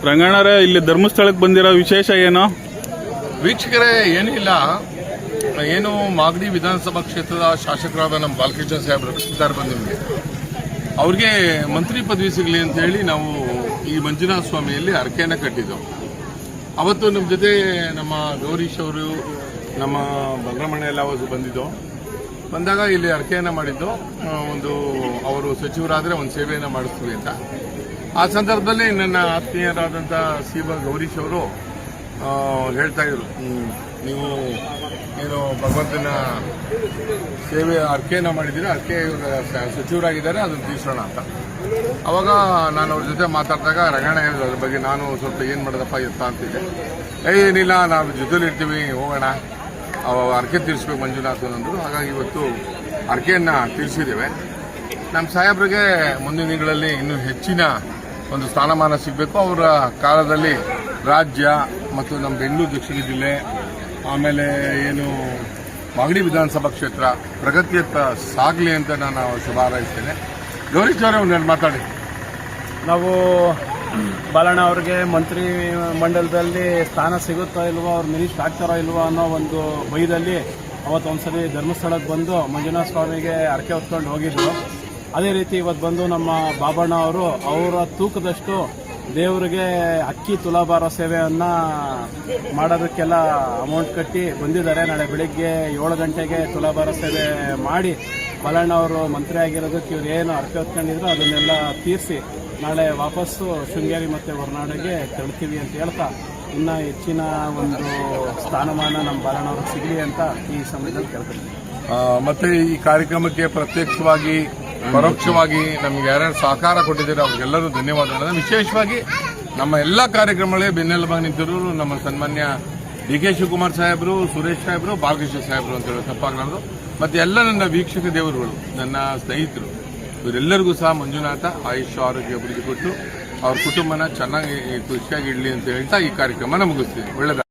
ರಂಗಣ್ಣರೇ, ಇಲ್ಲಿ ಧರ್ಮಸ್ಥಳಕ್ಕೆ ಬಂದಿರೋ ವಿಶೇಷ ಏನು? ವೀಕ್ಷಕರೇ, ಏನಿಲ್ಲ, ಏನು ಮಾಗಡಿ ವಿಧಾನಸಭಾ ಕ್ಷೇತ್ರದ ಶಾಸಕರಾದ ನಮ್ಮ ಬಾಲಕೃಷ್ಣ ಸಾಹೇಬರು ಇದ್ದಾರೆ ಬಂದು ನಿಮಗೆ ಅವ್ರಿಗೆ ಮಂತ್ರಿ ಪದವಿ ಸಿಗಲಿ ಅಂತ ಹೇಳಿ ನಾವು ಈ ಮಂಜುನಾಥ ಸ್ವಾಮಿಯಲ್ಲಿ ಹರಕೆಯನ್ನು ಕಟ್ಟಿದ್ದೆವು. ಅವತ್ತು ನಮ್ಮ ಜೊತೆ ನಮ್ಮ ಗೌರೀಶ್ ಅವರು, ನಮ್ಮ ಭದ್ರಮಣ್ಣ ಎಲ್ಲ ಬಂದಿದ್ದು. ಬಂದಾಗ ಇಲ್ಲಿ ಹರಕೆಯನ್ನು ಮಾಡಿದ್ದು, ಒಂದು ಅವರು ಸಚಿವರಾದರೆ ಒಂದು ಸೇವೆಯನ್ನು ಮಾಡಿಸ್ತೀವಿ ಅಂತ. ಆ ಸಂದರ್ಭದಲ್ಲಿ ನನ್ನ ಆತ್ಮೀಯರಾದಂಥ ಸಿ.ಬ. ಗೌರೀಶ್ ಅವರು ಹೇಳ್ತಾ ಇದ್ರು, ನೀವು ಏನು ಭಗವಂತನ ಸೇವೆ ಹರಕೆಯನ್ನು ಮಾಡಿದ್ದೀರಾ, ಹರಕೆ ಸಚಿವರಾಗಿದ್ದಾರೆ, ಅದನ್ನು ತೀರ್ಸೋಣ ಅಂತ. ಅವಾಗ ನಾನು ಅವ್ರ ಜೊತೆ ಮಾತಾಡಿದಾಗ ರಂಗಣ್ಣ ಹೇಳಿದ್ರು, ಅದ್ರ ಬಗ್ಗೆ ನಾನು ಸ್ವಲ್ಪ ಏನು ಮಾಡೋದಪ್ಪ ಎತ್ತ ಅಂತಿದ್ದೆ. ಏನಿಲ್ಲ, ನಾವು ಜೊತೆಲಿರ್ತೀವಿ, ಹೋಗೋಣ, ಹರಕೆ ತೀರಿಸ್ಬೇಕು ಮಂಜುನಾಥ್ ಅಂದರು. ಹಾಗಾಗಿ ಇವತ್ತು ಹರಕೆಯನ್ನು ತೀರಿಸಿದ್ದೇವೆ. ನಮ್ಮ ಸಾಹೇಬ್ರಿಗೆ ಮುಂದಿನ ದಿನಗಳಲ್ಲಿ ಇನ್ನೂ ಹೆಚ್ಚಿನ ಒಂದು ಸ್ಥಾನಮಾನ ಸಿಗಬೇಕು. ಅವರ ಕಾಲದಲ್ಲಿ ರಾಜ್ಯ ಮತ್ತು ನಮ್ಮ ಬೆಂಗಳೂರು ದಕ್ಷಿಣ ಜಿಲ್ಲೆ, ಆಮೇಲೆ ಏನು ಮಾಗಡಿ ವಿಧಾನಸಭಾ ಕ್ಷೇತ್ರ ಪ್ರಗತಿಯತ್ತ ಸಾಗಲಿ ಅಂತ ನಾನು ಶುಭ ಹಾರೈಸ್ತೇನೆ. ಗೌರೀಶ್ ಅವರೇ ಒಂದೆರಡು ಮಾತಾಡಿ. ನಾವು ಬಾಲಣ್ಣ ಅವ್ರಿಗೆ ಮಂತ್ರಿ ಮಂಡಲದಲ್ಲಿ ಸ್ಥಾನ ಸಿಗುತ್ತೋ ಇಲ್ವೋ, ಅವ್ರು ಮಿನಿಸ್ಟರ್ ಆಗ್ತಾರೋ ಇಲ್ವೋ ಅನ್ನೋ ಒಂದು ಭಯದಲ್ಲಿ ಅವತ್ತೊಂದ್ಸರಿ ಧರ್ಮಸ್ಥಳಕ್ಕೆ ಬಂದು ಮಂಜುನಾಥ ಸ್ವಾಮಿಗೆ ಹರಕೆ ಹೊತ್ಕೊಂಡು ಹೋಗಿದ್ರು. ಅದೇ ರೀತಿ ಇವತ್ತು ಬಂದು ನಮ್ಮ ಬಾಬಣ್ಣ ಅವರು ಅವರ ತೂಕದಷ್ಟು ದೇವರಿಗೆ ಅಕ್ಕಿ ತುಲಾಭಾರ ಸೇವೆಯನ್ನು ಮಾಡೋದಕ್ಕೆಲ್ಲ ಅಮೌಂಟ್ ಕಟ್ಟಿ ಬಂದಿದ್ದಾರೆ. ನಾಳೆ ಬೆಳಿಗ್ಗೆ 7 ಗಂಟೆಗೆ ತುಲಾಭಾರ ಸೇವೆ ಮಾಡಿ ಬಾಲಣ್ಣ ಅವರು ಮಂತ್ರಿ ಆಗಿರೋದಕ್ಕೆ ಇವ್ರು ಏನು ಹರಕೆ ಹೊತ್ಕೊಂಡಿದ್ರು ಅದನ್ನೆಲ್ಲ ತೀರಿಸಿ ನಾಳೆ ವಾಪಸ್ಸು ಶೃಂಗೇರಿ ಮತ್ತು ಹೊರನಾಡಿಗೆ ತೆರಳ್ತೀವಿ ಅಂತ ಹೇಳ್ತಾ, ಇನ್ನೂ ಹೆಚ್ಚಿನ ಒಂದು ಸ್ಥಾನಮಾನ ನಮ್ಮ ಬಾಲಣ್ಣ ಅವ್ರಿಗೆ ಸಿಗಲಿ ಅಂತ ಈ ಸಮಯದಲ್ಲಿ ಕೇಳ್ತೀನಿ. ಮತ್ತೆ ಈ ಕಾರ್ಯಕ್ರಮಕ್ಕೆ ಪ್ರತ್ಯಕ್ಷವಾಗಿ ಪರೋಕ್ಷವಾಗಿ ನಮಗೆ ಯಾರ್ಯಾರು ಸಹಕಾರ ಕೊಟ್ಟಿದ್ದಾರೆ ಅವ್ರಿಗೆಲ್ಲರೂ ಧನ್ಯವಾದಗಳು. ವಿಶೇಷವಾಗಿ ನಮ್ಮ ಎಲ್ಲ ಕಾರ್ಯಕ್ರಮಗಳೇ ಬೆನ್ನೆಲುಬಾಗಿ ನಿಂತಿರೋರು ನಮ್ಮ ಸನ್ಮಾನ್ಯ ಡಿ.ಕೆ. ಶಿವಕುಮಾರ್ ಸಾಹೇಬರು, ಸುರೇಶ್ ಸಾಹೇಬರು, ಬಾಲಕೃಷ್ಣ ಸಾಹೇಬರು ಅಂತ ಹೇಳೋ ತಪ್ಪಾಗಲಾರದು. ಮತ್ತು ಎಲ್ಲ ನನ್ನ ವೀಕ್ಷಕ ದೇವರುಗಳು, ನನ್ನ ಸ್ನೇಹಿತರು, ಇವರೆಲ್ಲರಿಗೂ ಸಹ ಮಂಜುನಾಥ ಆಯುಷ್ಯ ಆರೋಗ್ಯ ಅಭಿವೃದ್ಧಿ ಕೊಟ್ಟು ಅವ್ರ ಕುಟುಂಬನ ಚೆನ್ನಾಗಿ ಖುಷಿಯಾಗಿ ಇಡಲಿ ಅಂತ ಹೇಳ್ತಾ ಈ ಕಾರ್ಯಕ್ರಮನ ಮುಗಿಸ್ತೀವಿ. ಒಳ್ಳೆಯದ.